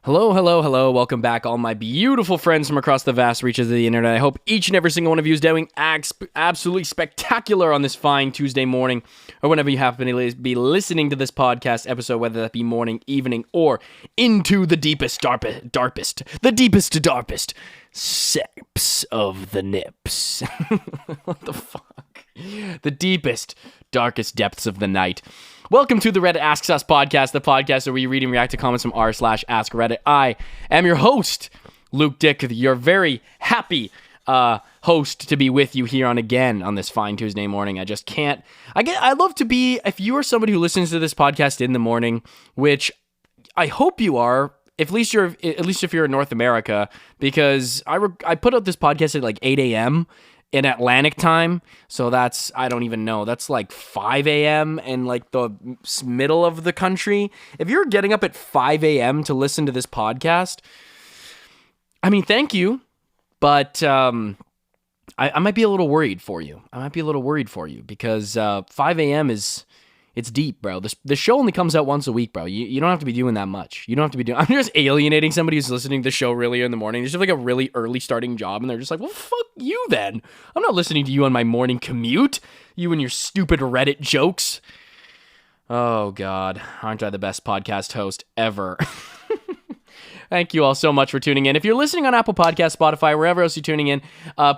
Hello, hello, hello. Welcome back, all my beautiful friends from across the vast reaches of the internet. I hope each and every single one of you is doing absolutely spectacular on this fine Tuesday morning, or whenever you happen to be listening to this podcast episode, whether that be morning, evening, or into the deepest, darpest seps of the nips. What the fuck? The deepest, darkest depths of the night. Welcome to the Reddit Asks Us podcast, the podcast where we read and react to comments from r/Askreddit. I am your host, Luke Dick, your very happy host to be with you here on this fine Tuesday morning. I love to be, if you are somebody who listens to this podcast in the morning, which I hope you are, at least if you're in North America, because I put out this podcast at like 8 a.m., in Atlantic time, so that's, I don't even know, that's like 5 a.m. in like the middle of the country. If you're getting up at 5 a.m. to listen to this podcast, I mean, thank you, but I might be a little worried for you. Because 5 a.m. it's deep, bro. The show only comes out once a week, bro. You don't have to be doing that much. I'm just alienating somebody who's listening to the show really in the morning. They just have like a really early starting job, and they're just like, well, fuck you then. I'm not listening to you on my morning commute. You and your stupid Reddit jokes. Oh, God. Aren't I the best podcast host ever? Thank you all so much for tuning in. If you're listening on Apple Podcasts, Spotify, wherever else you're tuning in,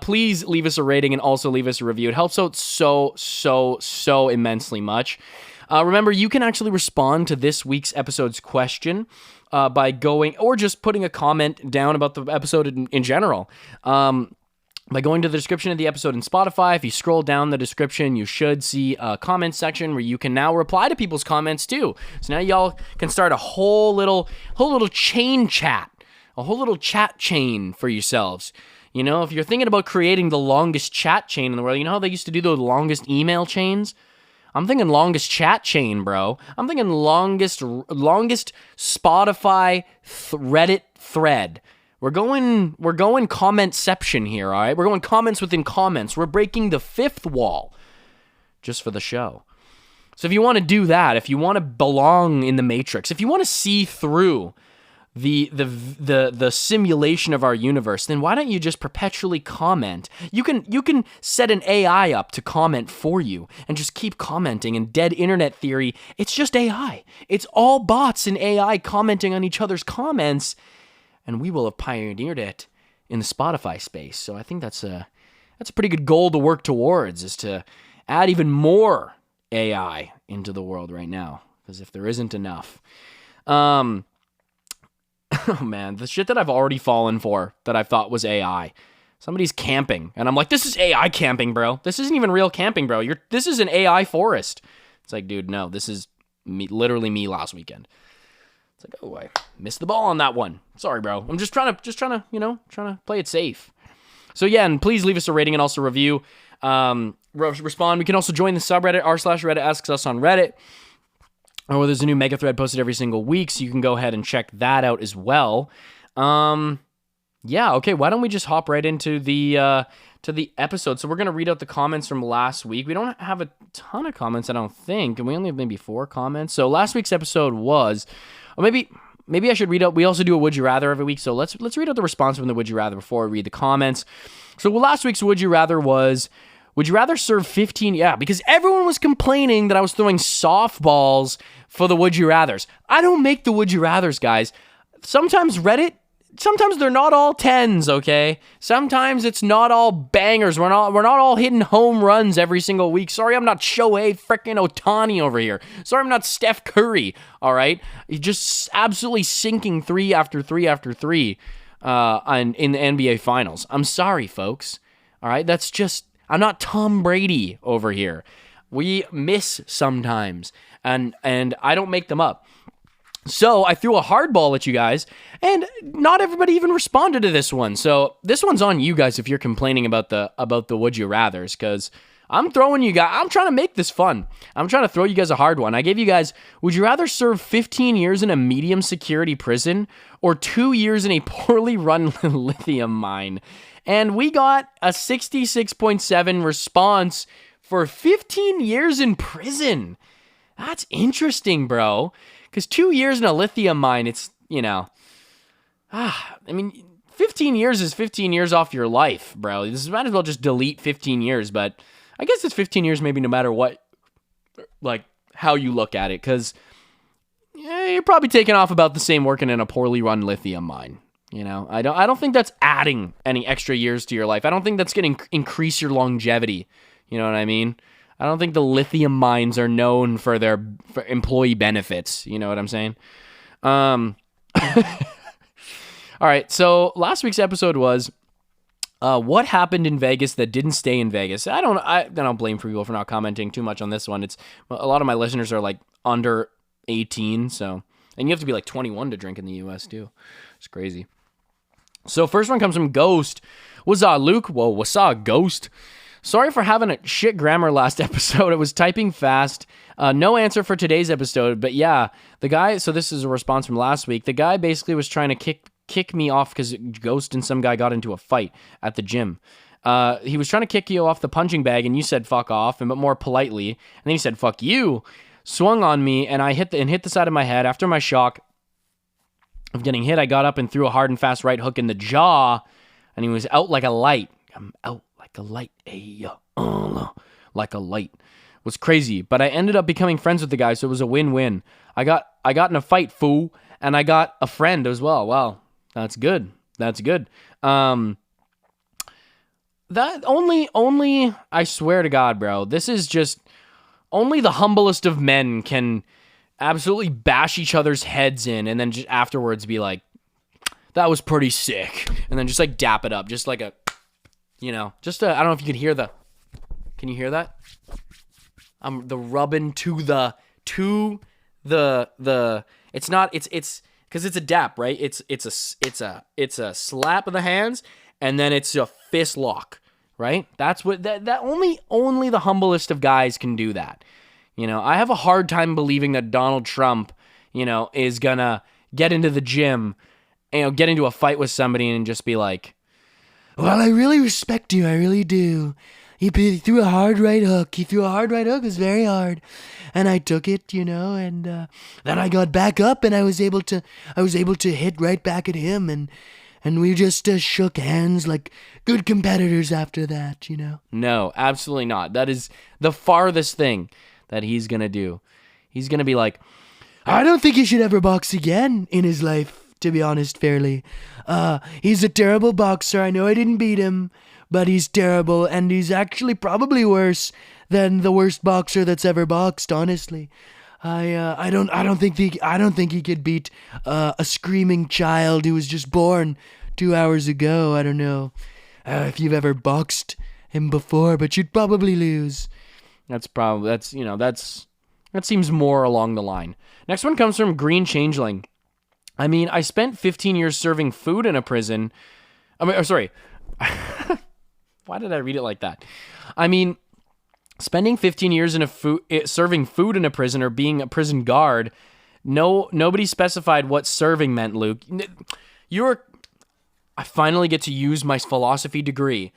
please leave us a rating and also leave us a review. It helps out so immensely much. Remember, you can actually respond to this week's episode's question by going, or just putting a comment down about the episode in general. By going to the description of the episode in Spotify. If you scroll down the description, you should see a comment section where you can now reply to people's comments too. So now y'all can start a whole little chain chat, a whole little chat chain for yourselves. You know, if you're thinking about creating the longest chat chain in the world, you know how they used to do the longest email chains? I'm thinking longest chat chain, bro. I'm thinking longest Spotify Reddit thread. We're going commentception here, all right? We're going comments within comments. We're breaking the fifth wall just for the show. So if you want to do that, if you want to belong in the Matrix, if you want to see through the simulation of our universe, then why don't you just perpetually comment? You can set an AI up to comment for you and just keep commenting. In dead internet theory, it's just AI. It's all bots and AI commenting on each other's comments. And we will have pioneered it in the Spotify space. So I think that's a pretty good goal to work towards, is to add even more AI into the world right now. Because if there isn't enough. Oh man, the shit that I've already fallen for that I thought was AI. Somebody's camping. And I'm like, this is AI camping, bro. This isn't even real camping, bro. This is an AI forest. It's like, dude, no, this is literally me last weekend. It's like, oh, I missed the ball on that one. Sorry, bro. I'm just trying to play it safe. So yeah, and please leave us a rating and also a review. Respond. We can also join the subreddit, r/Reddit Asks Us on Reddit. Or there's a new mega thread posted every single week, so you can go ahead and check that out as well. Yeah, okay, why don't we just hop right into the episode. So we're going to read out the comments from last week. We don't have a ton of comments, I don't think, and we only have maybe 4 comments. So last week's episode was... Or maybe I should read out. We also do a Would You Rather every week, so let's read out the response from the Would You Rather before we read the comments. So last week's Would You Rather was, would you rather serve 15... Yeah, because everyone was complaining that I was throwing softballs for the Would You Rathers. I don't make the Would You Rathers, guys. Sometimes they're not all 10s, okay? Sometimes it's not all bangers. We're not all hitting home runs every single week. Sorry, I'm not Shohei freaking Ohtani over here. Sorry, I'm not Steph Curry, all right? You're just absolutely sinking 3 after 3 after 3 in the NBA Finals. I'm sorry, folks, all right? That's just... I'm not Tom Brady over here. We miss sometimes, and I don't make them up. So I threw a hardball at you guys, and not everybody even responded to this one. So this one's on you guys if you're complaining about the Would You Rathers, because I'm trying to make this fun. I'm trying to throw you guys a hard one. I gave you guys, would you rather serve 15 years in a medium security prison or 2 years in a poorly run lithium mine? And we got a 66.7 response for 15 years in prison. That's interesting, bro. Because 2 years in a lithium mine, it's, I mean, 15 years is 15 years off your life, bro. This might as well just delete 15 years, but I guess it's 15 years maybe no matter what, like, how you look at it, because you're probably taking off about the same working in a poorly run lithium mine. You know, I don't think that's adding any extra years to your life. I don't think that's going to increase your longevity. You know what I mean? I don't think the lithium mines are known for their employee benefits. You know what I'm saying? All right. So last week's episode was what happened in Vegas that didn't stay in Vegas. I don't blame people for not commenting too much on this one. It's a lot of my listeners are like under 18, so, and you have to be like 21 to drink in the US too. It's crazy. So first one comes from Ghost. What's up, Luke? Whoa, what's up, Ghost? Sorry for having a shit grammar last episode. It was typing fast. No answer for today's episode, but yeah, the guy, so this is a response from last week. The guy basically was trying to kick me off because Ghost and some guy got into a fight at the gym. He was trying to kick you off the punching bag, and you said fuck off, but more politely. And then he said fuck you, swung on me, and I hit the side of my head. After my shock of getting hit, I got up and threw a hard and fast right hook in the jaw, and he was out like a light. I'm out like a light. Hey, like a light. It was crazy, but I ended up becoming friends with the guy, so it was a win-win. I got in a fight, fool, and I got a friend as well. Wow, that's good. That's good. That only I swear to God, bro, this is just only the humblest of men can absolutely bash each other's heads in and then just afterwards be like, that was pretty sick. And then just like dap it up. Just like a, you know, just I don't know if you can hear can you hear that? The rubbing to the, it's cause it's a dap, right? It's a slap of the hands and then it's a fist lock, right? That's what, that only the humblest of guys can do that. You know, I have a hard time believing that Donald Trump, you know, is gonna get into the gym, you know, get into a fight with somebody and just be like, well, I really respect you. I really do. He threw a hard right hook. It was very hard. And I took it, you know, and then I got back up and I was able to hit right back at him and we just shook hands like good competitors after that, you know. No, absolutely not. That is the farthest thing that he's going to do. He's going to be like, I don't think he should ever box again in his life, to be honest, fairly. He's a terrible boxer. I know I didn't beat him, but he's terrible, and he's actually probably worse than the worst boxer that's ever boxed, honestly. I don't think he could beat a screaming child who was just born 2 hours ago. I don't know if you've ever boxed him before, but you'd probably lose. That seems more along the line. Next one comes from Green Changeling. I mean, I spent 15 years serving food in a prison. Sorry. Why did I read it like that? I mean, spending 15 years serving food in a prison or being a prison guard, nobody specified what serving meant, Luke. I finally get to use my philosophy degree,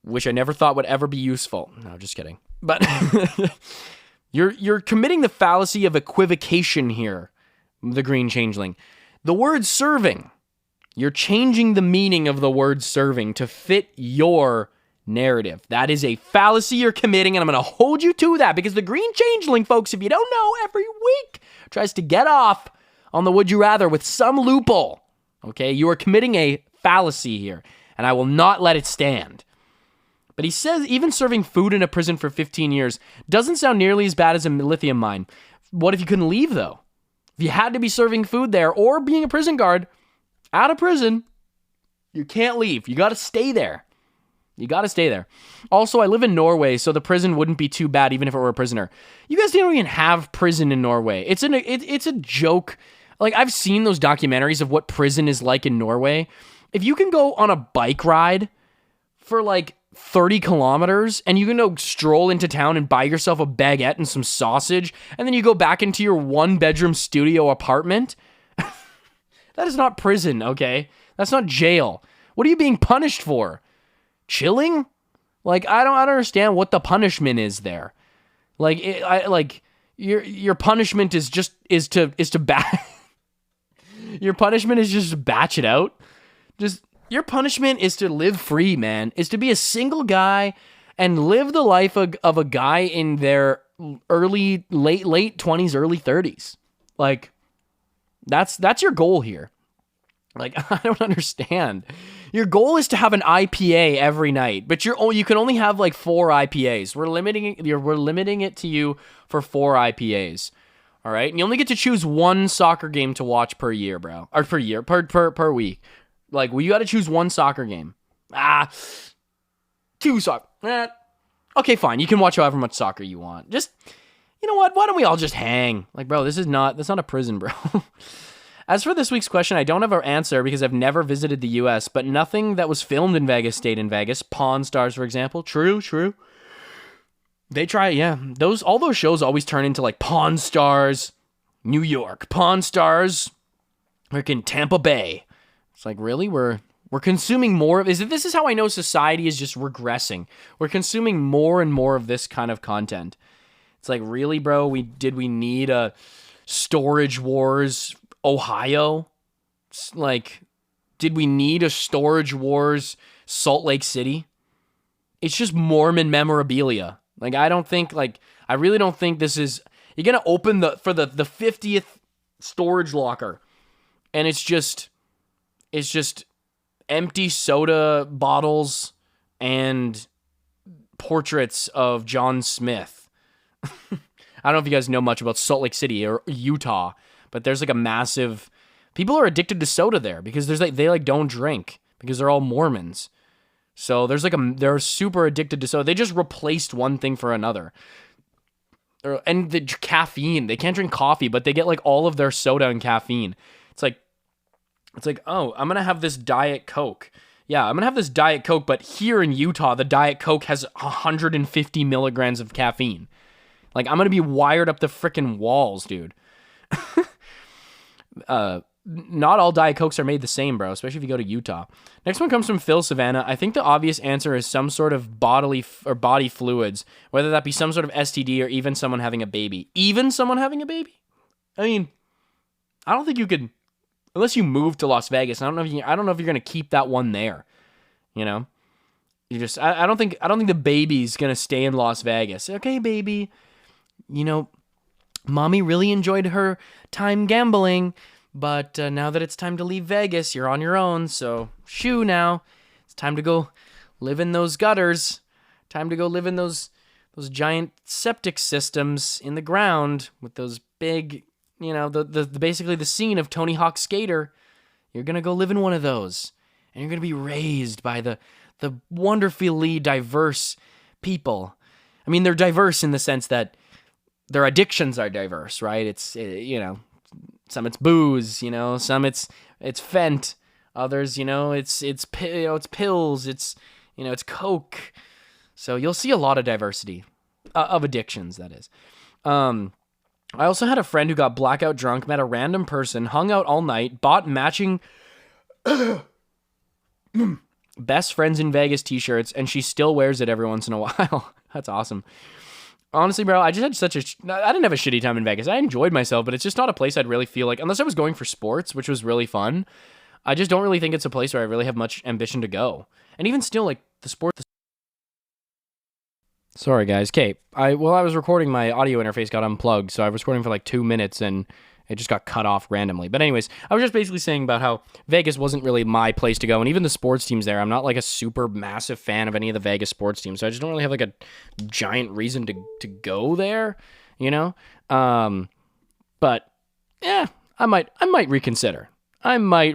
which I never thought would ever be useful. No, just kidding. But you're committing the fallacy of equivocation here, the Green Changeling. The word serving, you're changing the meaning of the word serving to fit your narrative. That is a fallacy you're committing, and I'm going to hold you to that because the Green Changeling, folks, if you don't know, every week tries to get off on the would you rather with some loophole. Okay, you are committing a fallacy here, and I will not let it stand. But he says even serving food in a prison for 15 years doesn't sound nearly as bad as a lithium mine. What if you couldn't leave, though? If you had to be serving food there or being a prison guard out of prison, you can't leave. You got to stay there. Also, I live in Norway, so the prison wouldn't be too bad even if it were a prisoner. You guys don't even have prison in Norway. It's a joke. Like, I've seen those documentaries of what prison is like in Norway. If you can go on a bike ride for like 30 kilometers and you can go stroll into town and buy yourself a baguette and some sausage, and then you go back into your 1-bedroom studio apartment, that is not prison, okay? That's not jail. What are you being punished for? Chilling? Like, I don't understand what the punishment is there. Like, your punishment is to Your punishment is just batch it out. Just your punishment is to live free, man. Is to be a single guy and live the life of a guy in their late 20s, early 30s. Like that's your goal here. Like, I don't understand. Your goal is to have an IPA every night, but you can only have like 4 IPAs. We're limiting it to you for 4 IPAs. All right? And you only get to choose one soccer game to watch per year, bro. Or per week. Like, well, you got to choose one soccer game. 2 soccer. Okay, fine. You can watch however much soccer you want. Just, you know what? Why don't we all just hang? Like, bro, that's not a prison, bro. As for this week's question, I don't have an answer because I've never visited the U.S., but nothing that was filmed in Vegas stayed in Vegas. Pawn Stars, for example. True. They try, yeah. All those shows always turn into like Pawn Stars, New York. Pawn Stars, freaking Tampa Bay. It's like, really? We're consuming more of... This is how I know society is just regressing. We're consuming more and more of this kind of content. It's like, really, bro? Did we need a Storage Wars... Ohio? Like, did we need a Storage Wars Salt Lake City? It's just Mormon memorabilia. Like, I really don't think this is... You're going to open the 50th storage locker, and it's just empty soda bottles and portraits of John Smith. I don't know if you guys know much about Salt Lake City or Utah, but there's like a massive... People are addicted to soda there because they don't drink because they're all Mormons. So they're super addicted to soda. They just replaced one thing for another. And the caffeine. They can't drink coffee, but they get like all of their soda and caffeine. It's like, oh, I'm going to have this Diet Coke. Yeah, I'm going to have this Diet Coke, but here in Utah, the Diet Coke has 150 milligrams of caffeine. Like, I'm going to be wired up the freaking walls, dude. Not all Diet Cokes are made the same, bro, especially if you go to Utah. Next one comes from Phil Savannah. I think the obvious answer is some sort of body fluids, whether that be some sort of STD or even someone having a baby. Even someone having a baby? I mean, I don't think you could, unless you move to Las Vegas. I don't know if you're gonna keep that one there. You know, I don't think the baby's gonna stay in Las Vegas. Okay, baby, you know, mommy really enjoyed her time gambling. But now that it's time to leave Vegas, you're on your own, so shoo now. It's time to go live in those gutters. Time to go live in those giant septic systems in the ground with those big, you know, the basically the scene of Tony Hawk's Skater. You're going to go live in one of those. And you're going to be raised by the wonderfully diverse people. I mean, they're diverse in the sense that their addictions are diverse, right? It's, you know... Some it's booze, you know. Some it's Fent. Others, you know, it's pills. It's, you know, it's coke. So you'll see a lot of diversity of addictions. That is. I also had a friend who got blackout drunk, met a random person, hung out all night, bought matching best friends in Vegas t-shirts, and she still wears it every once in a while. That's awesome. Honestly, bro, I just had I didn't have a shitty time in Vegas. I enjoyed myself, but it's just not a place I'd really feel like, unless I was going for sports, which was really fun. I just don't really think it's a place where I really have much ambition to go. And even still, like, the sport... Sorry, guys. Okay, while I was recording, my audio interface got unplugged, so I was recording for like 2 minutes, and it just got cut off randomly. But anyways, I was just basically saying about how Vegas wasn't really my place to go, and even the sports teams there, I'm not like a super massive fan of any of the Vegas sports teams, so I just don't really have like a giant reason to go there, you know? But yeah, I might reconsider. And we'll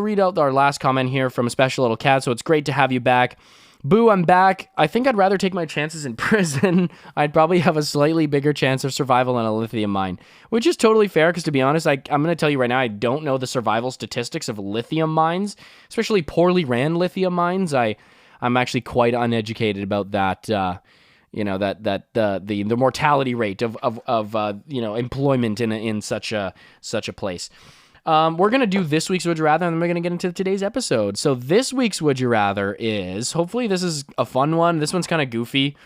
read out our last comment here from a special little cat. So it's great to have you back. Boo, I'm back. I think I'd rather take my chances in prison. I'd probably have a slightly bigger chance of survival in a lithium mine, which is totally fair because, to be honest, I'm going to tell you right now, I don't know the survival statistics of lithium mines, especially poorly ran lithium mines. I'm actually quite uneducated about that. You know, the mortality rate of you know, employment in such a place. We're going to do this week's Would You Rather, and then we're going to get into today's episode. So this week's Would You Rather is, hopefully this is a fun one. This one's kind of goofy.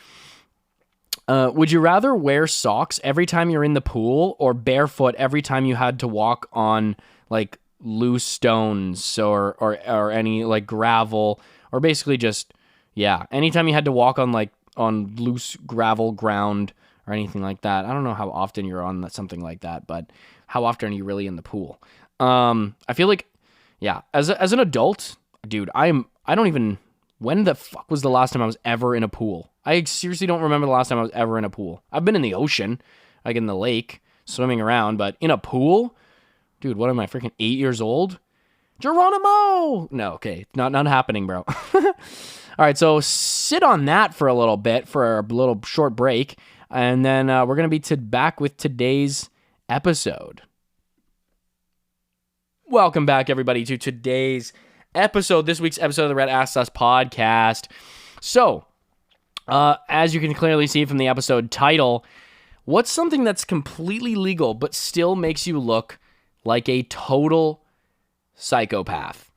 Would you rather wear socks every time you're in the pool or barefoot every time you had to walk on like loose stones or any like gravel, or basically just, yeah, anytime you had to walk on loose gravel ground or anything like that? I don't know how often you're on something like that, but how often are you really in the pool? I feel like, yeah, as an adult, dude, when the fuck was the last time I was ever in a pool? I seriously don't remember the last time I was ever in a pool. I've been in the ocean, like in the lake, swimming around, but in a pool? Dude, what am I, freaking 8 years old? Geronimo! No, okay, not happening, bro. All right, so sit on that for a little bit, for a little short break, and then we're going to be back with today's episode. Welcome back, everybody, to today's episode, this week's episode of the Red Asks Us podcast. So, as you can clearly see from the episode title, what's something that's completely legal but still makes you look like a total psychopath?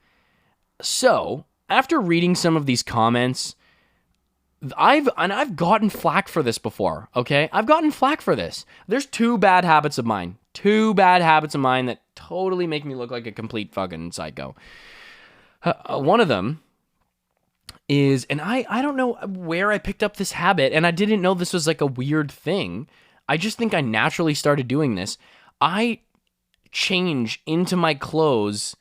So, after reading some of these comments, I've gotten flack for this before, okay? I've gotten flack for this. There's two bad habits of mine that totally make me look like a complete fucking psycho. One of them is, and I don't know where I picked up this habit, and I didn't know this was like a weird thing. I just think I naturally started doing this. I change into my clothes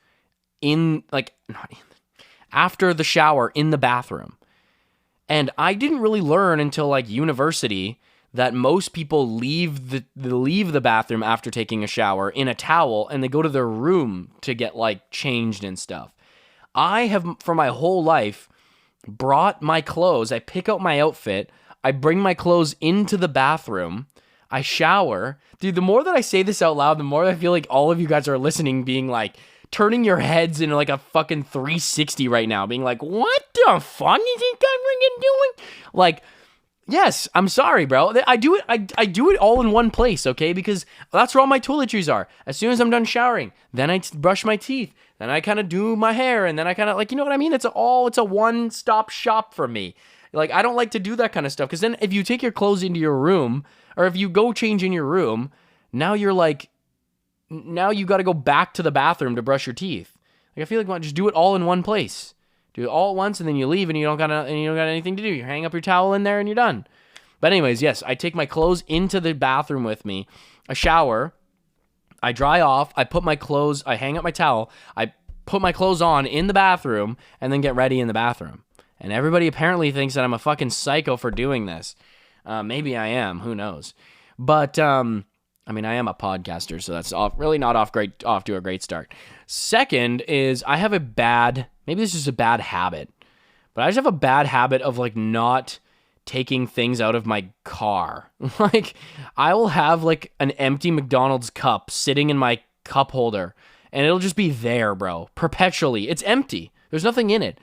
after the shower in the bathroom. And I didn't really learn until like university that most people leave the bathroom after taking a shower in a towel, and they go to their room to get like changed and stuff. I have, for my whole life, brought my clothes. I pick out my outfit. I bring my clothes into the bathroom. I shower. Dude, the more that I say this out loud, the more I feel like all of you guys are listening, being like, turning your heads into like a fucking 360 right now, being like, what the fuck is this guy freaking doing? Like, yes, I'm sorry, bro. I do it all in one place, okay? Because that's where all my toiletries are. As soon as I'm done showering, then I brush my teeth, then I kind of do my hair, and then I kind of, like, you know what I mean? It's a one-stop shop for me. Like, I don't like to do that kind of stuff, because then if you take your clothes into your room, or if you go change in your room, now you got to go back to the bathroom to brush your teeth. Like, I feel like, just do it all in one place. Do it all at once, and then you leave, and you don't got anything to do. You hang up your towel in there, and you're done. But anyways, yes, I take my clothes into the bathroom with me. I shower. I dry off. I hang up my towel. I put my clothes on in the bathroom, and then get ready in the bathroom. And everybody apparently thinks that I'm a fucking psycho for doing this. Maybe I am. Who knows? But I am a podcaster, so that's really not off to a great start. Second is, I have maybe this is a bad habit, but I just have a bad habit of like not taking things out of my car. Like, I will have like an empty McDonald's cup sitting in my cup holder, and it'll just be there, bro, perpetually. It's empty. There's nothing in it,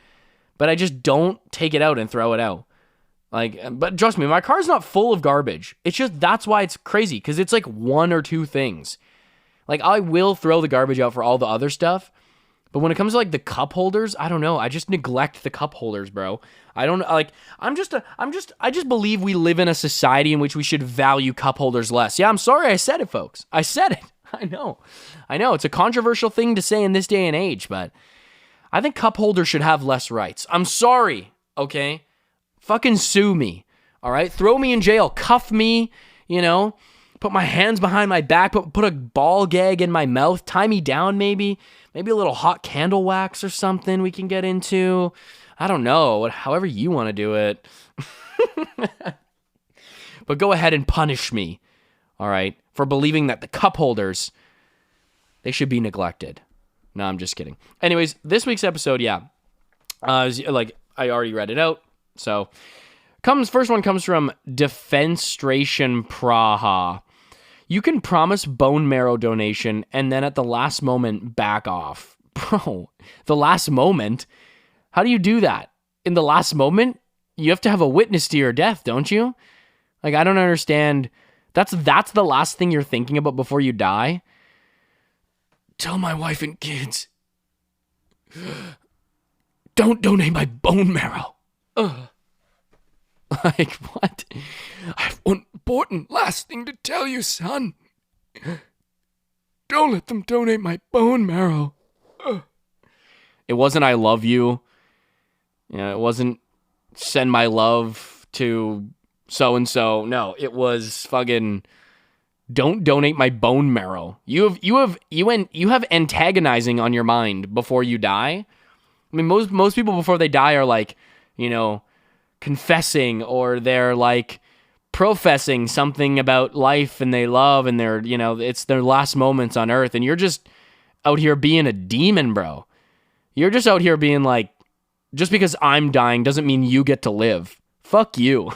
but I just don't take it out and throw it out. Like, but trust me, my car's not full of garbage. It's just, that's why it's crazy, because it's like one or two things. Like, I will throw the garbage out for all the other stuff, but when it comes to like the cup holders, I don't know. I just neglect the cup holders, bro. I don't like. I just believe we live in a society in which we should value cup holders less. Yeah, I'm sorry I said it, folks. I said it. I know. It's a controversial thing to say in this day and age, but I think cup holders should have less rights. I'm sorry. Okay. Fucking sue me, all right? Throw me in jail, cuff me, put my hands behind my back, put a ball gag in my mouth, tie me down maybe a little hot candle wax or something we can get into. I don't know, however you want to do it. But go ahead and punish me, all right, for believing that the cup holders, they should be neglected. No, I'm just kidding. Anyways, this week's episode, I already read it out. So, first one comes from Defenstration Praha. You can promise bone marrow donation and then at the last moment back off. Bro, the last moment? How do you do that? In the last moment? You have to have a witness to your death, don't you? Like, I don't understand. That's the last thing you're thinking about before you die? Tell my wife and kids, don't donate my bone marrow. Ugh. Like, what? I have one important last thing to tell you, son. Don't let them donate my bone marrow. It wasn't I love you. It wasn't send my love to so-and-so. No, it was fucking don't donate my bone marrow. You have antagonizing on your mind before you die. I mean, most people before they die are like, confessing, or they're like professing something about life and they love, and they're, it's their last moments on earth, and you're just out here being a demon, bro. You're just out here being like, just because I'm dying doesn't mean you get to live. Fuck you.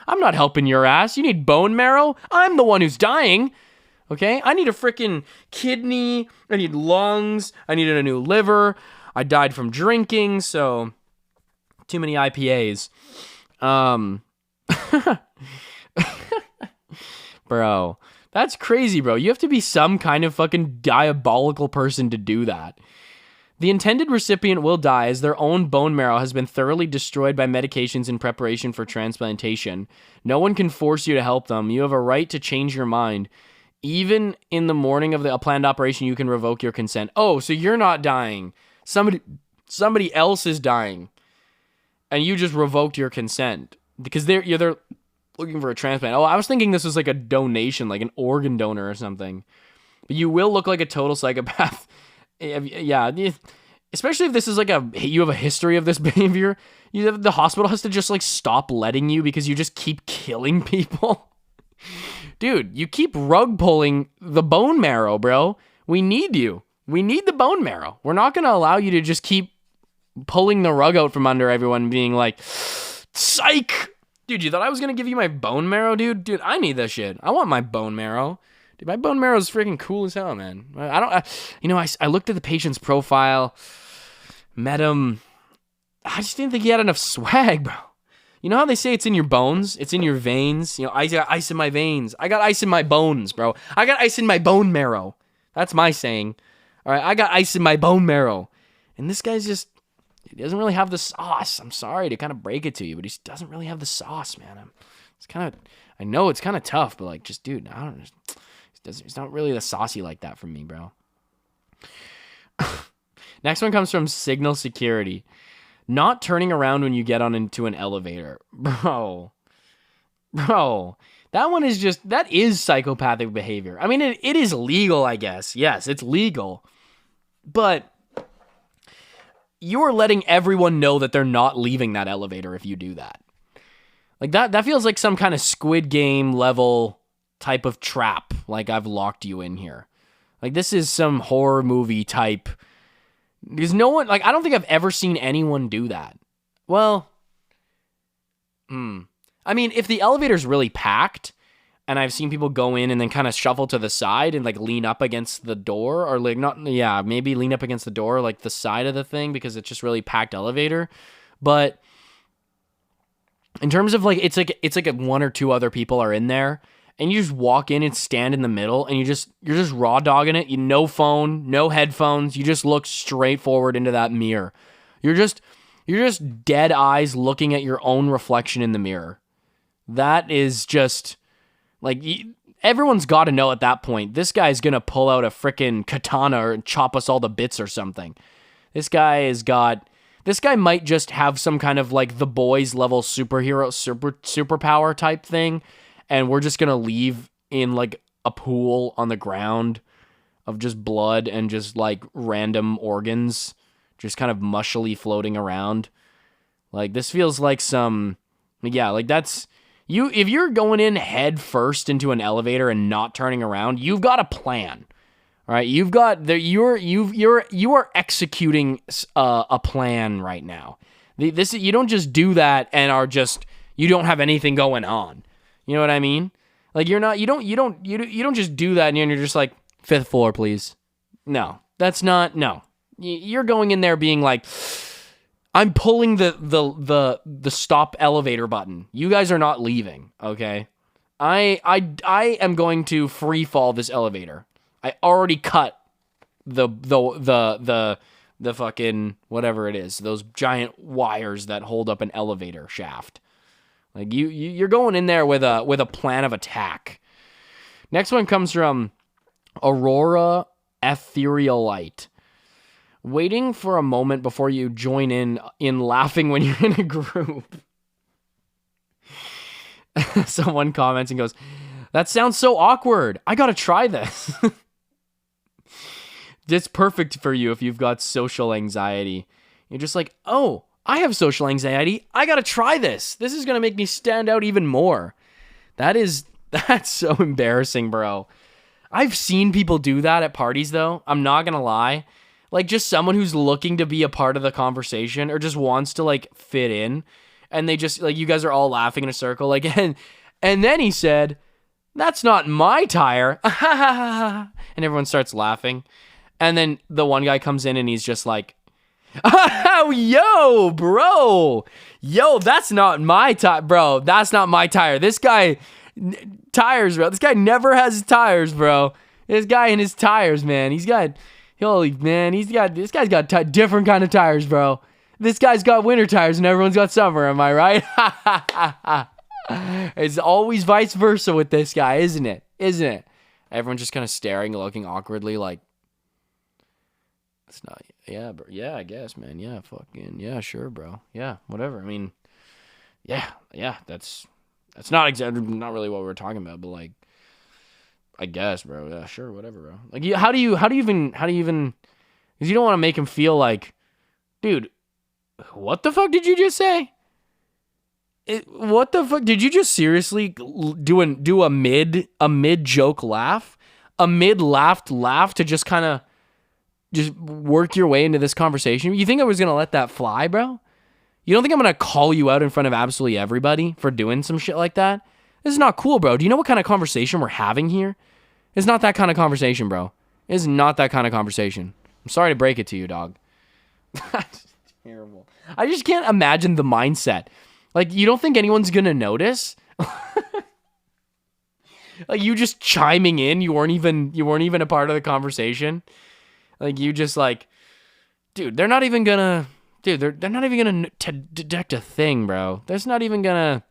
I'm not helping your ass. You need bone marrow? I'm the one who's dying. Okay? I need a freaking kidney. I need lungs. I needed a new liver. I died from drinking, so too many IPAs. Bro, that's crazy, bro. You have to be some kind of fucking diabolical person to do that. The intended recipient will die as their own bone marrow has been thoroughly destroyed by medications in preparation for transplantation. No one can force you to help them. You have a right to change your mind. Even in the morning of a planned operation, you can revoke your consent. Oh, so you're not dying. Somebody else is dying. And you just revoked your consent. Because they're looking for a transplant. Oh, I was thinking this was like a donation, like an organ donor or something. But you will look like a total psychopath. Yeah, especially if this is like you have a history of this behavior. The hospital has to just like stop letting you because you just keep killing people. Dude, you keep rug pulling the bone marrow, bro. We need you. We need the bone marrow. We're not going to allow you to just keep pulling the rug out from under everyone and being like, psych. Dude, you thought I was going to give you my bone marrow, dude? Dude, I need that shit. I want my bone marrow. Dude, my bone marrow is freaking cool as hell, man. I looked at the patient's profile, met him. I just didn't think he had enough swag, bro. You know how they say it's in your bones? It's in your veins? I got ice in my veins. I got ice in my bones, bro. I got ice in my bone marrow. That's my saying. All right, I got ice in my bone marrow. And this guy's just, he doesn't really have the sauce. I'm sorry to kind of break it to you, but he just doesn't really have the sauce, man. I know it's kind of tough, but like, just, dude, I don't know. It's not really the saucy like that from me, bro. Next one comes from Signal Security. Not turning around when you get on into an elevator. Bro. That is psychopathic behavior. I mean, it is legal, I guess. Yes, it's legal. But you're letting everyone know that they're not leaving that elevator if you do that. Like, that feels like some kind of Squid Game level type of trap. Like, I've locked you in here. Like, this is some horror movie type. Because no one, like, I don't think I've ever seen anyone do that. Well, I mean, if the elevator's really packed, and I've seen people go in and then kind of shuffle to the side and like lean up against the door, or like maybe lean up against the door, like the side of the thing, because it's just really packed elevator. But in terms of like, it's like one or two other people are in there, and you just walk in and stand in the middle, and you're just raw dogging it. No phone, no headphones. You just look straight forward into that mirror. You're just dead eyes looking at your own reflection in the mirror. That is just like, everyone's got to know at that point, this guy's going to pull out a freaking katana and chop us all to bits or something. This guy might just have some kind of like The Boys level superpower type thing. And we're just going to leave in like a pool on the ground of just blood and just like random organs just kind of mushily floating around. Like, this feels like that's you. If you're going in head first into an elevator and not turning around, you've got a plan. All right. You are executing a plan right now. You don't just do that and you don't have anything going on. You know what I mean? Like, you don't just do that and you're just like, 5th floor, please. No, that's not, no. You're going in there being like, I'm pulling the stop elevator button. You guys are not leaving, okay? I am going to free fall this elevator. I already cut the the fucking whatever it is, those giant wires that hold up an elevator shaft. Like you're going in there with a plan of attack. Next one comes from Aurora Etherealite. Waiting for a moment before you join in laughing when you're in a group. Someone comments and goes, "That sounds so awkward. I gotta try this." It's perfect for you if you've got social anxiety. You're just like, oh, I have social anxiety. I gotta try this. This is gonna make me stand out even more. That's so embarrassing, bro. I've seen people do that at parties, though. I'm not gonna lie. Like, just someone who's looking to be a part of the conversation or just wants to, like, fit in. And they just, like, you guys are all laughing in a circle. Like, and then he said, "That's not my tire." And everyone starts laughing. And then the one guy comes in and he's just like, "Oh, yo, bro. Yo, that's not my tire, bro. That's not my tire. This guy, tires, bro. This guy never has tires, bro. This guy and his tires, man. This guy's got different kind of tires, bro. This guy's got winter tires and everyone's got summer. Am I right?" It's always vice versa with this guy, isn't it? Isn't it? Everyone's just kind of staring, looking awkwardly like, it's not, yeah, bro. Yeah, I guess, man. Yeah, fucking, yeah, sure, bro. Yeah, whatever. I mean, yeah, that's not exactly, not really what we were talking about, but like, I guess, bro. Yeah, sure, whatever, bro. Like, how do you even, because you don't want to make him feel like, dude, what the fuck did you just say? What the fuck? Did you just seriously do a mid joke laugh? A mid laugh to just kind of just work your way into this conversation? You think I was going to let that fly, bro? You don't think I'm going to call you out in front of absolutely everybody for doing some shit like that? This is not cool, bro. Do you know what kind of conversation we're having here? It's not that kind of conversation, bro. It's not that kind of conversation. I'm sorry to break it to you, dog. That's terrible. I just can't imagine the mindset. Like, you don't think anyone's going to notice? Like, you just chiming in, you weren't even a part of the conversation. Like, you just like, dude, they're not even gonna detect a thing, bro. It's gonna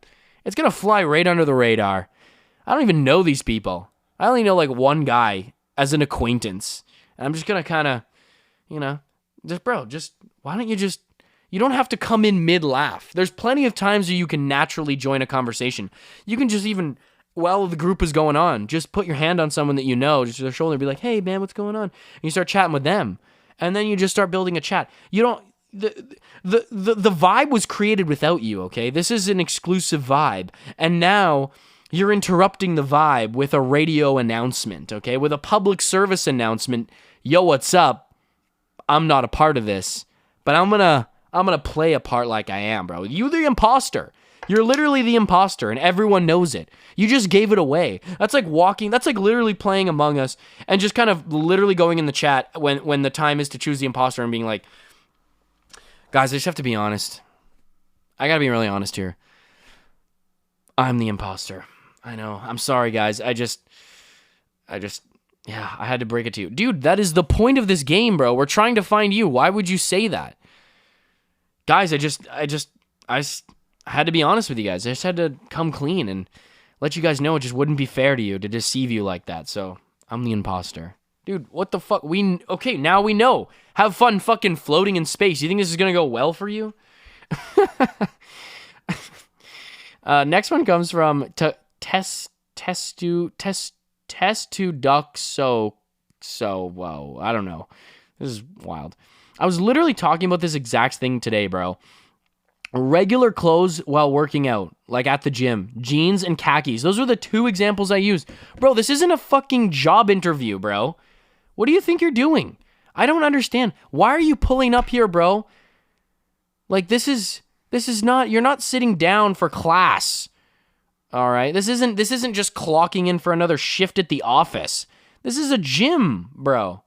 fly right under the radar. I don't even know these people. I only know like one guy as an acquaintance. And I'm just gonna kind of, why don't you don't have to come in mid-laugh. There's plenty of times where you can naturally join a conversation. You can just even, while the group is going on, just put your hand on someone that you know, just their shoulder, and be like, "Hey, man, what's going on?" And you start chatting with them. And then you just start building a chat. You don't, the vibe was created without you, okay? This is an exclusive vibe. And now you're interrupting the vibe with a radio announcement, okay? With a public service announcement. "Yo, what's up? I'm not a part of this, but I'm gonna play a part like I am, bro. You the imposter. You're literally the imposter, and everyone knows it. You just gave it away." That's like literally playing Among Us and just kind of literally going in the chat when the time is to choose the imposter and being like, "Guys, I just have to be honest. I gotta be really honest here. I'm the imposter. I know. I'm sorry, guys. I had to break it to you." Dude, that is the point of this game, bro. We're trying to find you. Why would you say that? Guys, I had to be honest with you guys. I just had to come clean and let you guys know it just wouldn't be fair to you to deceive you like that. So I'm the imposter. Dude, what the fuck? Okay, now we know. Have fun fucking floating in space. You think this is going to go well for you? Next one comes from Whoa, I don't know. This is wild. I was literally talking about this exact thing today, bro. Regular clothes while working out, like at the gym. Jeans and khakis. Those are the two examples I used. Bro, this isn't a fucking job interview, bro. What do you think you're doing? I don't understand. Why are you pulling up here, bro? Like, this is not, you're not sitting down for class. All right? This isn't just clocking in for another shift at the office. This is a gym, bro.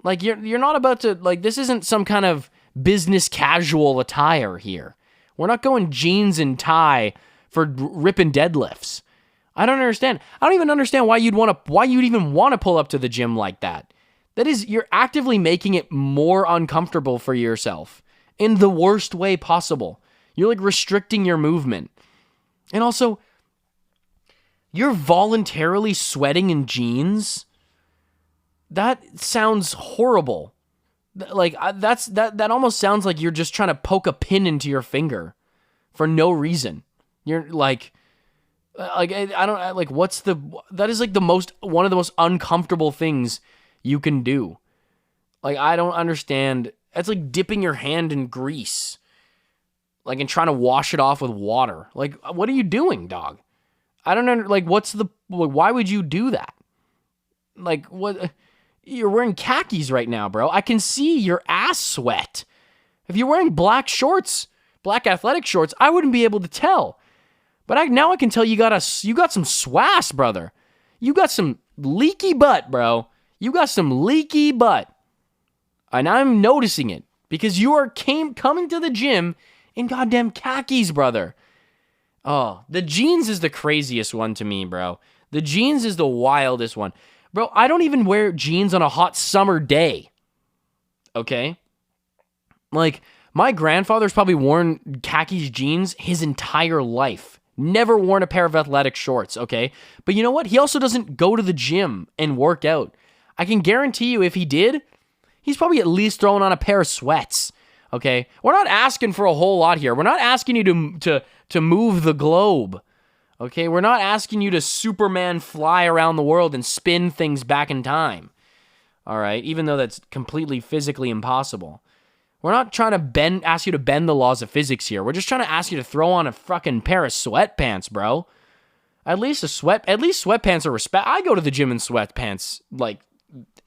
Like, you're not about to, like, this isn't some kind of business casual attire here. We're not going jeans and tie for ripping deadlifts. I don't understand. I don't even understand why you'd even want to pull up to the gym like that. You're actively making it more uncomfortable for yourself in the worst way possible. You're like restricting your movement. And also, you're voluntarily sweating in jeans. That sounds horrible. Like that almost sounds like you're just trying to poke a pin into your finger for no reason. You're like I don't like that is like one of the most uncomfortable things you can do. Like, I don't understand. It's like dipping your hand in grease, like, and trying to wash it off with water. Like, what are you doing, dog? I don't know. Like, why would you do that? Like, what? You're wearing khakis right now, bro. I can see your ass sweat. If you're wearing black shorts, black athletic shorts, I wouldn't be able to tell. But now I can tell you got some swass, brother. You got some leaky butt, bro. You got some leaky butt. And I'm noticing it because you are coming to the gym in goddamn khakis, brother. Oh, the jeans is the craziest one to me, bro. The jeans is the wildest one. Bro, I don't even wear jeans on a hot summer day. Okay? Like, my grandfather's probably worn khakis jeans his entire life. Never worn a pair of athletic shorts, okay? But you know what? He also doesn't go to the gym and work out. I can guarantee you if he did, he's probably at least throwing on a pair of sweats, okay? We're not asking for a whole lot here. We're not asking you to move the globe, okay? We're not asking you to Superman fly around the world and spin things back in time, all right? Even though that's completely physically impossible. We're not trying to ask you to bend the laws of physics here. We're just trying to ask you to throw on a fucking pair of sweatpants, bro. At least sweatpants are respect. I go to the gym in sweatpants like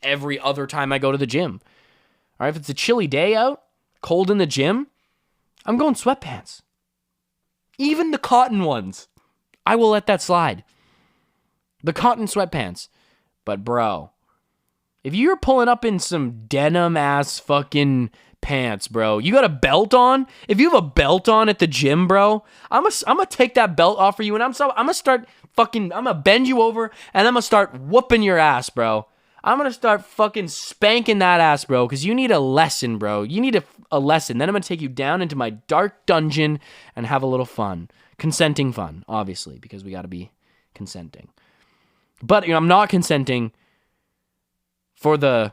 every other time I go to the gym. All right, if it's a chilly day out, cold in the gym, I'm going sweatpants. Even the cotton ones, I will let that slide. The cotton sweatpants. But bro, if you're pulling up in some denim ass fucking pants, bro, you got a belt on? If you have a belt on at the gym, bro, I'm gonna take that belt off for you and I'm gonna bend you over and I'm gonna start whooping your ass, bro. I'm gonna start fucking spanking that ass, bro, because you need a lesson, bro. You need a lesson. Then I'm gonna take you down into my dark dungeon and have a little fun. Consenting fun, obviously, because we gotta be consenting. But I'm not consenting for the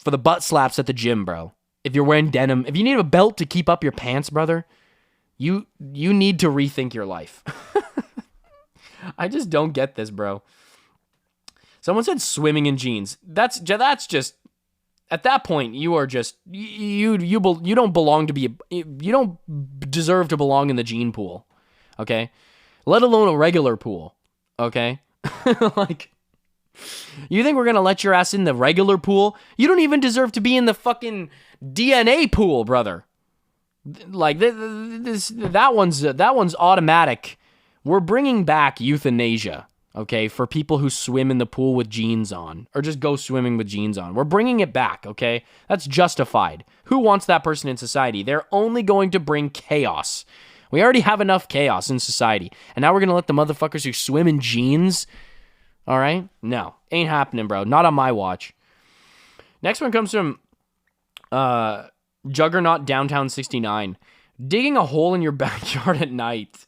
butt slaps at the gym, bro. If you're wearing denim, if you need a belt to keep up your pants, brother, you need to rethink your life. I just don't get this, bro. Someone said swimming in jeans. That's just at that point you are just you don't belong to be you don't deserve to belong in the gene pool, okay? Let alone a regular pool, okay? Like, you think we're gonna let your ass in the regular pool? You don't even deserve to be in the fucking DNA pool, brother. Like that one's automatic. We're bringing back euthanasia. Okay, for people who swim in the pool with jeans on, or just go swimming with jeans on. We're bringing it back, okay? That's justified. Who wants that person in society? They're only going to bring chaos. We already have enough chaos in society, and now we're going to let the motherfuckers who swim in jeans, all right? No, ain't happening, bro. Not on my watch. Next one comes from Juggernaut Downtown 69. Digging a hole in your backyard at night.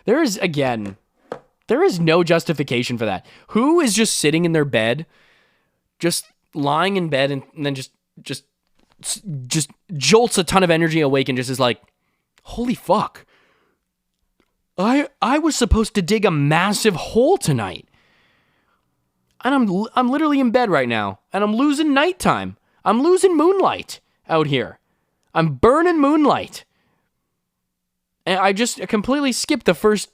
There is no justification for that. Who is just sitting in their bed, just lying in bed, and then just jolts a ton of energy awake and just is like, holy fuck. I was supposed to dig a massive hole tonight. And I'm literally in bed right now, and I'm losing nighttime. I'm losing moonlight out here. I'm burning moonlight. And I just completely skipped the first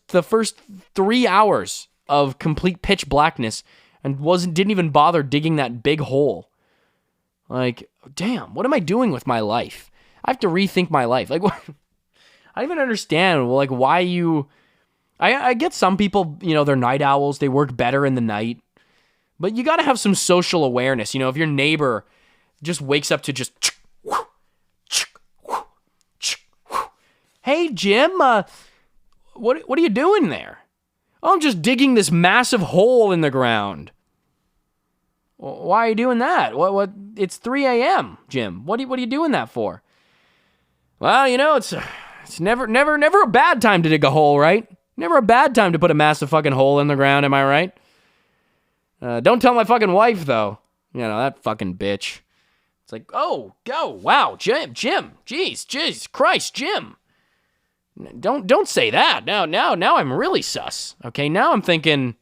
3 hours of complete pitch blackness and didn't even bother digging that big hole. Like, damn, what am I doing with my life? I have to rethink my life. Like, what? I don't even understand, like, why you... I get some people, they're night owls. They work better in the night. But you got to have some social awareness. If your neighbor just wakes up to just... Hey, Jim, what are you doing there? Oh, I'm just digging this massive hole in the ground. Why are you doing that? What? It's 3 a.m., Jim. What are you doing that for? Well, it's never a bad time to dig a hole, right? Never a bad time to put a massive fucking hole in the ground, am I right? Don't tell my fucking wife, though. That fucking bitch. It's like, oh, go, wow, Jim, jeez, Christ, Jim. Don't say that. Now I'm really sus. Okay, now I'm thinking,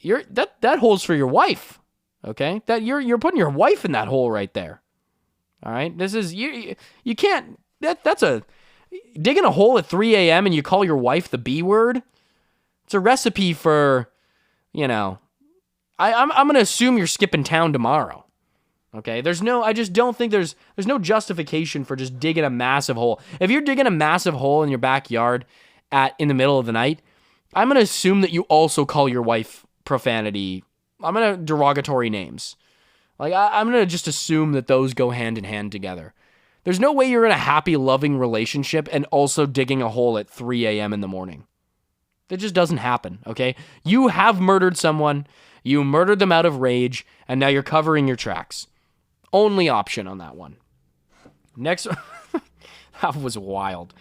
that hole's for your wife. Okay, that you're putting your wife in that hole right there. All right, this is you can't. That's digging a hole at 3 a.m. and you call your wife the B word. It's a recipe for, I'm gonna assume you're skipping town tomorrow. Okay, I just don't think there's no justification for just digging a massive hole. If you're digging a massive hole in your backyard in the middle of the night, I'm gonna assume that you also call your wife profanity. I'm gonna derogatory names. Like I'm gonna just assume that those go hand in hand together. There's no way you're in a happy, loving relationship and also digging a hole at 3 a.m. in the morning. That just doesn't happen, okay? You have murdered someone, you murdered them out of rage, and now you're covering your tracks. Only option on that one. Next, that was wild.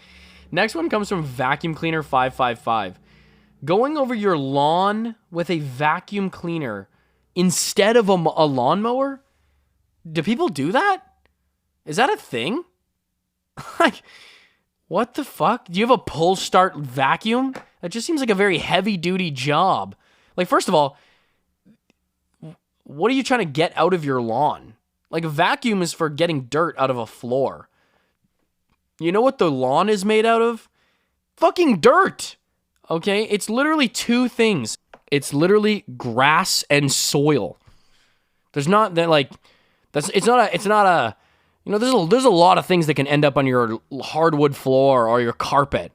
Next one comes from Vacuum Cleaner 555. Going over your lawn with a vacuum cleaner instead of a lawnmower? Do people do that? Is that a thing? Like, what the fuck? Do you have a pull start vacuum? That just seems like a very heavy duty job. Like, first of all, what are you trying to get out of your lawn? Like, a vacuum is for getting dirt out of a floor. You know what the lawn is made out of? Fucking dirt. Okay? It's literally two things. It's literally grass and soil. There's not that like that's it's not a there's a lot of things that can end up on your hardwood floor or your carpet.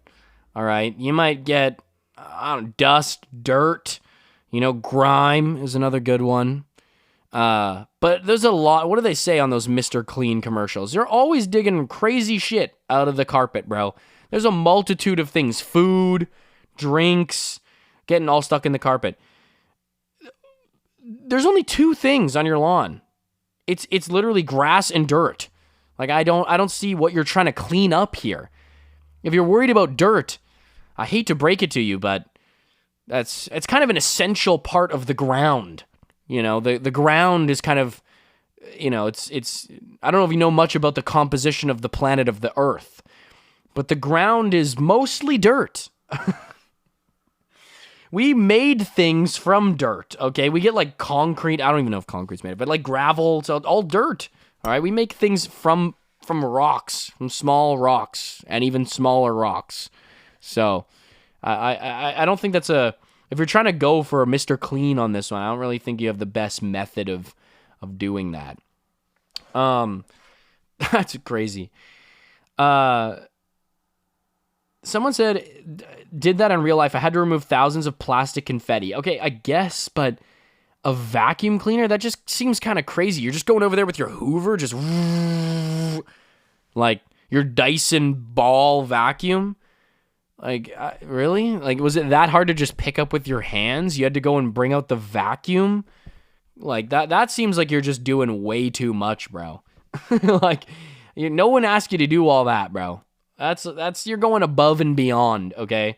All right? You might get dust, dirt, grime is another good one. But there's a lot. What do they say on those Mr. Clean commercials? They're always digging crazy shit out of the carpet, bro. There's a multitude of things. Food, drinks, getting all stuck in the carpet. There's only two things on your lawn. It's literally grass and dirt. Like I don't see what you're trying to clean up here. If you're worried about dirt, I hate to break it to you, but it's kind of an essential part of the ground. The ground is kind of, it's I don't know if you know much about the composition of the planet of the Earth, but the ground is mostly dirt. We made things from dirt, okay? We get like concrete. I don't even know if concrete's made of it, but like gravel, it's all dirt. All right, we make things from rocks, from small rocks, and even smaller rocks. So, I don't think that's if you're trying to go for a Mr. Clean on this one, I don't really think you have the best method of doing that. That's crazy. Someone said, did that in real life. I had to remove thousands of plastic confetti. Okay, I guess, but a vacuum cleaner? That just seems kind of crazy. You're just going over there with your Hoover, just like your Dyson ball vacuum. Like, really? Like, was it that hard to just pick up with your hands? You had to go and bring out the vacuum? Like, that seems like you're just doing way too much, bro. Like, no one asked you to do all that, bro. That's you're going above and beyond, okay?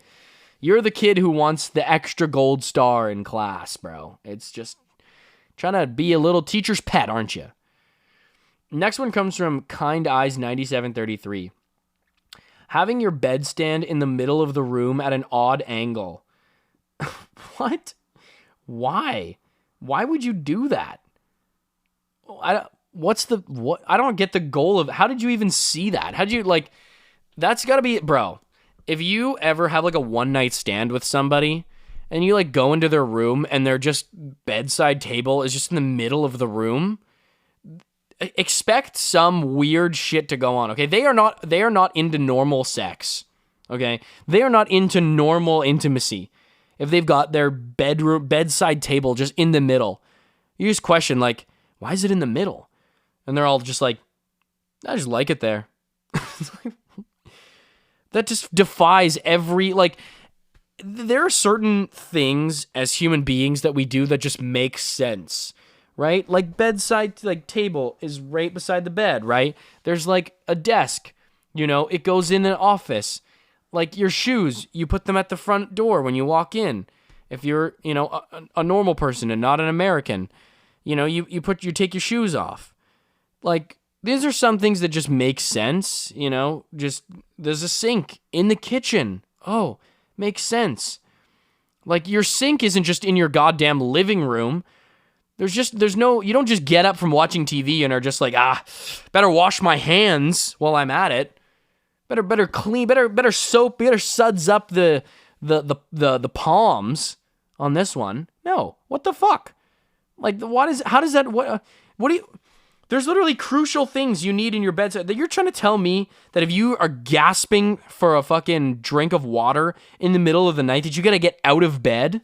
You're the kid who wants the extra gold star in class, bro. It's just trying to be a little teacher's pet, aren't you? Next one comes from Kind Eyes 9733. Having your bed stand in the middle of the room at an odd angle. What? Why? Why would you do that? I don't get the goal of, how did you even see that? How did you, like, that's gotta be, bro, if you ever have like a one night stand with somebody and you like go into their room and their just bedside table is just in the middle of the room, expect some weird shit to go on, okay? They are not into normal sex, okay? They are not into normal intimacy. If they've got their bedside table just in the middle, you just question, like, why is it in the middle? And they're all just like, I just like it there. That just defies every, like, there are certain things as human beings that we do that just make sense, right? Like bedside, like table is right beside the bed, right? There's like a desk, it goes in an office. Like your shoes, you put them at the front door when you walk in. If you're, a normal person and not an American, you take your shoes off. Like, these are some things that just make sense, just there's a sink in the kitchen. Oh, makes sense. Like, your sink isn't just in your goddamn living room. You don't just get up from watching TV and are just like, better wash my hands while I'm at it. Better clean, better soap, better suds up the palms on this one. No, what the fuck? Like, there's literally crucial things you need in your bedside. That you're trying to tell me that if you are gasping for a fucking drink of water in the middle of the night, that you gotta get out of bed?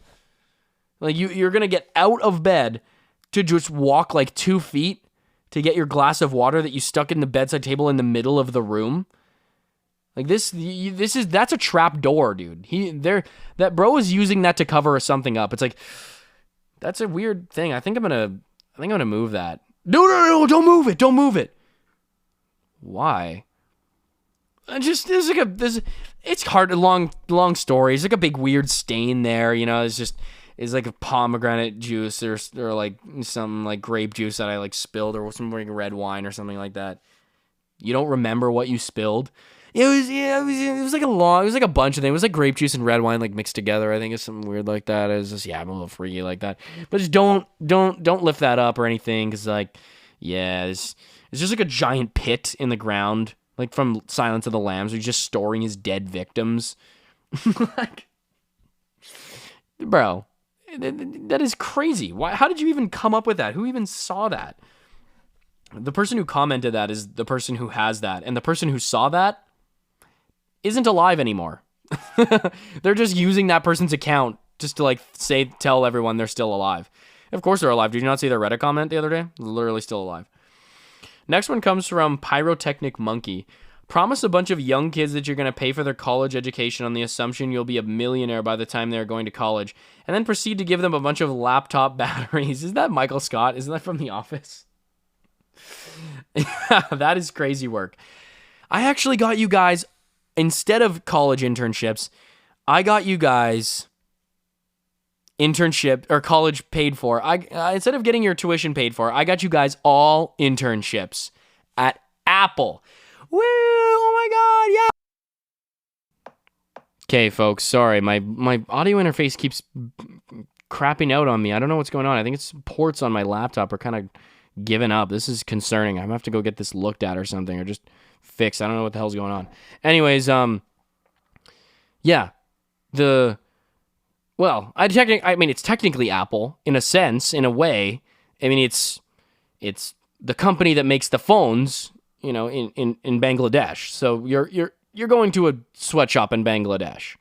Like, you're gonna get out of bed to just walk like 2 feet to get your glass of water that you stuck in the bedside table in the middle of the room? Like, that's a trap door, dude. That bro is using that to cover something up. It's like, that's a weird thing. I think I'm gonna move that. No, don't move it. Why? It's hard, long story. It's like a big weird stain there, it's like a pomegranate juice or like some like grape juice that I like spilled, or some like red wine or something like that. You don't remember what you spilled? It was like a bunch of things. It was like grape juice and red wine like mixed together. I think it's something weird like that. It's just, I'm a little freaky like that. But just don't lift that up or anything, because like, it's just like a giant pit in the ground, like from Silence of the Lambs, where he's just storing his dead victims. Like, bro, that is crazy. Why? How did you even come up with that? Who even saw that? The person who commented that is the person who has that, and the person who saw that isn't alive anymore. They're just using that person's account just to like tell everyone they're still alive. Of course they're alive. Did you not see their Reddit comment the other day? They're literally still alive. Next one comes from Pyrotechnic Monkey. Promise a bunch of young kids that you're going to pay for their college education on the assumption you'll be a millionaire by the time they're going to college, and then proceed to give them a bunch of laptop batteries. Is that Michael Scott? Isn't that from The Office? That is crazy work. I actually got you guys, instead of college internships, I got you guys internship or college paid for. Instead of getting your tuition paid for, I got you guys all internships at Apple. Woo! Oh my god, yeah! Okay, folks, sorry. My audio interface keeps crapping out on me. I don't know what's going on. I think it's ports on my laptop are kind of giving up. This is concerning. I'm gonna have to go get this looked at or something, or just fixed. I don't know what the hell's going on. Anyways, it's technically Apple in a sense, in a way. I mean, it's the company that makes the phones, in Bangladesh. So you're going to a sweatshop in Bangladesh,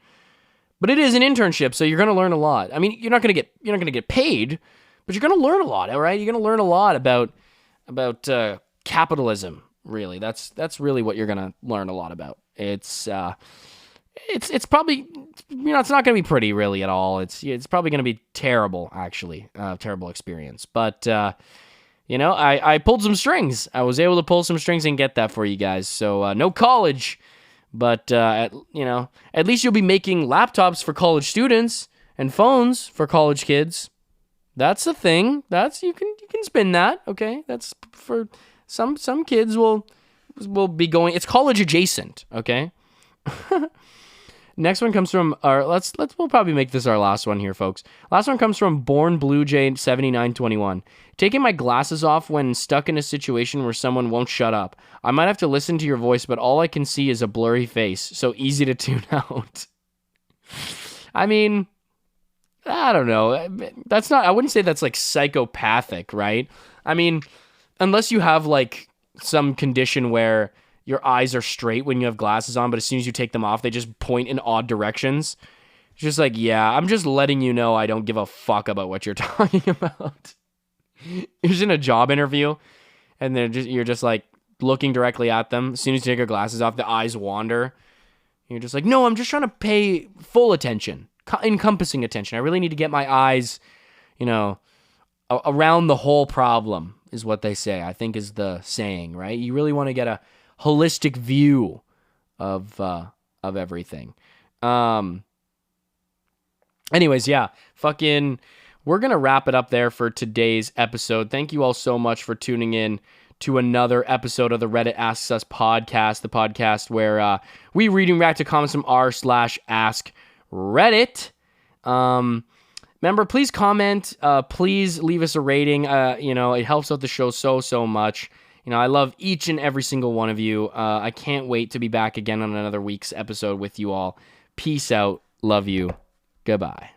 but it is an internship, so you're going to learn a lot. I mean, you're not going to get paid, but you're going to learn a lot. All right, you're going to learn a lot about capitalism. Really, that's really what you're going to learn a lot about. It's probably, it's not going to be pretty really at all. It's probably going to be terrible, actually, terrible experience. But I pulled some strings. I was able to pull some strings and get that for you guys. So no college, but at least you'll be making laptops for college students and phones for college kids. That's the thing. You can spin that. Okay, that's for some kids will be going. It's college adjacent. Okay. Next one comes from we'll probably make this our last one here, folks. Last one comes from Born Blue Jay 7921. Taking my glasses off when stuck in a situation where someone won't shut up. I might have to listen to your voice, but all I can see is a blurry face, so easy to tune out. I mean, I don't know. I wouldn't say that's like psychopathic, right? I mean, unless you have like some condition where your eyes are straight when you have glasses on, but as soon as you take them off, they just point in odd directions. It's just like, yeah, I'm just letting you know I don't give a fuck about what you're talking about. You're just in a job interview, and you're just like looking directly at them. As soon as you take your glasses off, the eyes wander. You're just like, no, I'm just trying to pay full attention, encompassing attention. I really need to get my eyes, around the whole problem is what they say, I think is the saying, right? You really want to get a holistic view of everything. Anyways, yeah, we're going to wrap it up there for today's episode. Thank you all so much for tuning in to another episode of the Reddit Asks Us podcast, the podcast where we read and react to comments from r/AskReddit. Remember, please comment, please leave us a rating. It helps out the show so much. I love each and every single one of you. I can't wait to be back again on another week's episode with you all. Peace out. Love you. Goodbye.